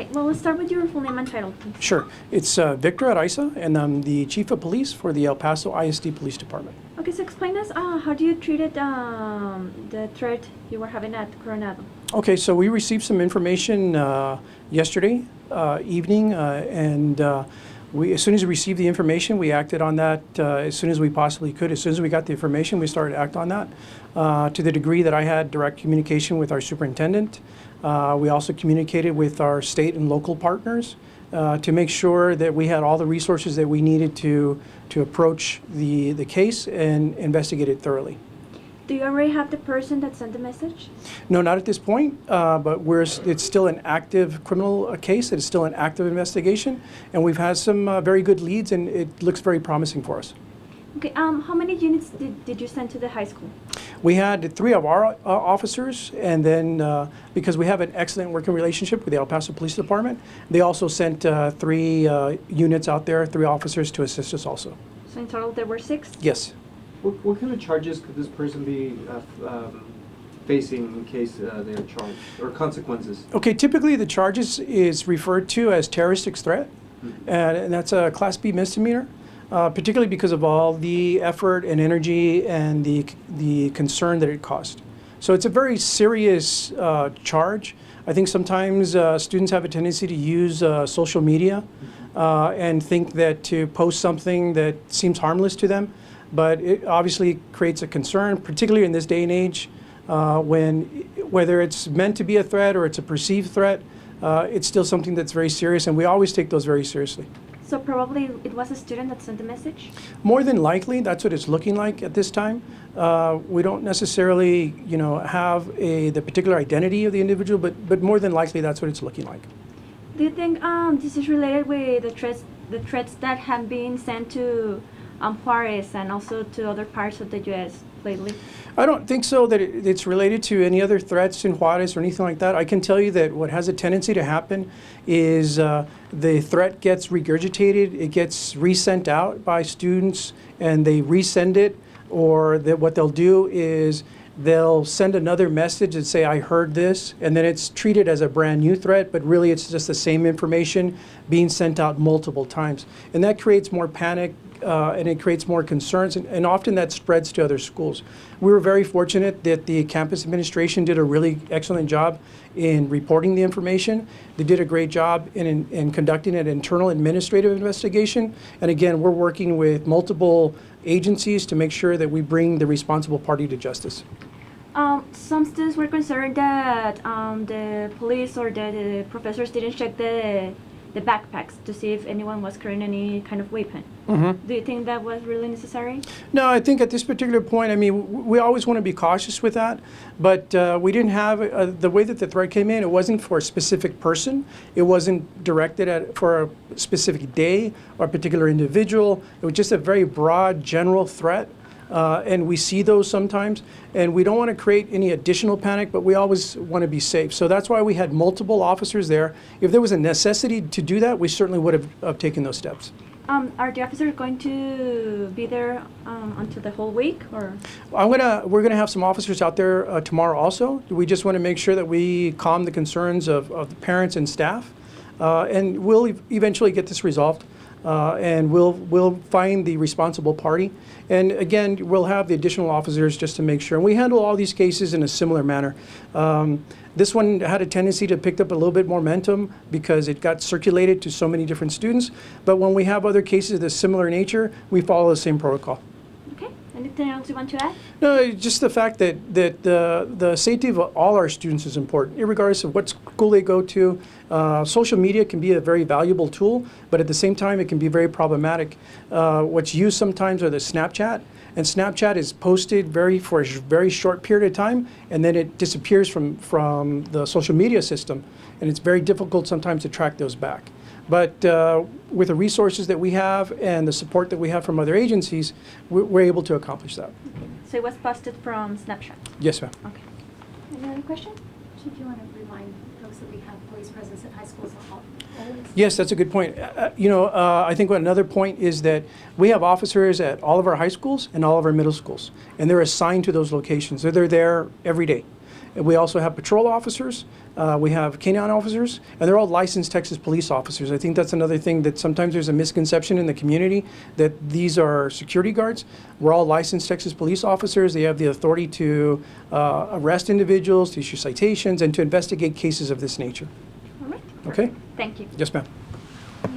Okay, well, let's start with your full name and title, please. Sure. It's Victor Araiza, and I'm the Chief of Police for the El Paso ISD Police Department. Okay, so explain us how do you treated the threat you were having at Coronado? Okay, so we received some information yesterday evening, and as soon as we received the information, we acted on that as soon as we possibly could. As soon as we got the information, we started to act on that. To the degree that I had direct communication with our superintendent, we also communicated with our state and local partners to make sure that we had all the resources that we needed to approach the case and investigate it thoroughly. Do you already have the person that sent the message? No, not at this point, but it's still an active criminal case. It's still an active investigation, and we've had some very good leads, and it looks very promising for us. Okay, how many units did you send to the high school? We had 3 of our officers, and then because we have an excellent working relationship with the El Paso Police Department, they also sent 3 units out there, 3 officers to assist us also. So in total there were 6? Yes. What kind of charges could this person be facing in case they are charged, or consequences? Okay, typically the charges is referred to as terroristic threat, and that's a Class B misdemeanor. Particularly because of all the effort and energy and the concern that it cost. So it's a very serious charge. I think sometimes students have a tendency to use social media and think that to post something that seems harmless to them, but it obviously creates a concern, particularly in this day and age, whether it's meant to be a threat or it's a perceived threat, it's still something that's very serious, and we always take those very seriously. So probably it was a student that sent the message? More than likely, that's what it's looking like at this time. We don't necessarily, have the particular identity of the individual, but more than likely, that's what it's looking like. Do you think this is related with the threats that have been sent to Juarez and also to other parts of the U.S. lately? I don't think so that it's related to any other threats in Juarez or anything like that. I can tell you that what has a tendency to happen is the threat gets regurgitated, it gets resent out by students, and they resend it, or what they'll do is they'll send another message and say, I heard this, and then it's treated as a brand new threat, but really it's just the same information being sent out multiple times. And that creates more panic, and it creates more concerns, and often that spreads to other schools. We were very fortunate that the campus administration did a really excellent job in reporting the information. They did a great job in conducting an internal administrative investigation, and again, we're working with multiple agencies to make sure that we bring the responsible party to justice. Some students were concerned that the police or the professors didn't check the backpacks to see if anyone was carrying any kind of weapon. Mm-hmm. Do you think that was really necessary? No, I think at this particular point, I mean, we always want to be cautious with that, but we didn't have, the way that the threat came in, it wasn't for a specific person, it wasn't directed for a specific day or a particular individual, it was just a very broad, general threat. And we see those sometimes, and we don't want to create any additional panic, but we always want to be safe. So that's why we had multiple officers there. If there was a necessity to do that, we certainly would have taken those steps. Are the officers going to be there until the whole week, or? We're gonna have some officers out there tomorrow also. We just want to make sure that we calm the concerns of the parents and staff, and we'll eventually get this resolved. And we'll find the responsible party. And again, we'll have the additional officers just to make sure. And we handle all these cases in a similar manner. This one had a tendency to pick up a little bit more momentum because it got circulated to so many different students. But when we have other cases of a similar nature, we follow the same protocol. Okay. Anything else you want to add? No, just the fact that the safety of all our students is important, regardless of what school they go to. Social media can be a very valuable tool, but at the same time, it can be very problematic. What's used sometimes are the Snapchat, and Snapchat is posted for a very short period of time, and then it disappears from the social media system, and it's very difficult sometimes to track those back. But with the resources that we have and the support that we have from other agencies, we're able to accomplish that. Okay. So it was posted from Snapchat? Yes, ma'am. Okay. Any other question? Chief, you want to remind folks that we have police presence at high schools always? Yes, that's a good point. I think another point is that we have officers at all of our high schools and all of our middle schools, and they're assigned to those locations. They're there every day. We also have patrol officers, we have canine officers, and they're all licensed Texas police officers. I think that's another thing that sometimes there's a misconception in the community that these are security guards. We're all licensed Texas police officers. They have the authority to arrest individuals, to issue citations, and to investigate cases of this nature. All right. Okay? Thank you. Yes, ma'am.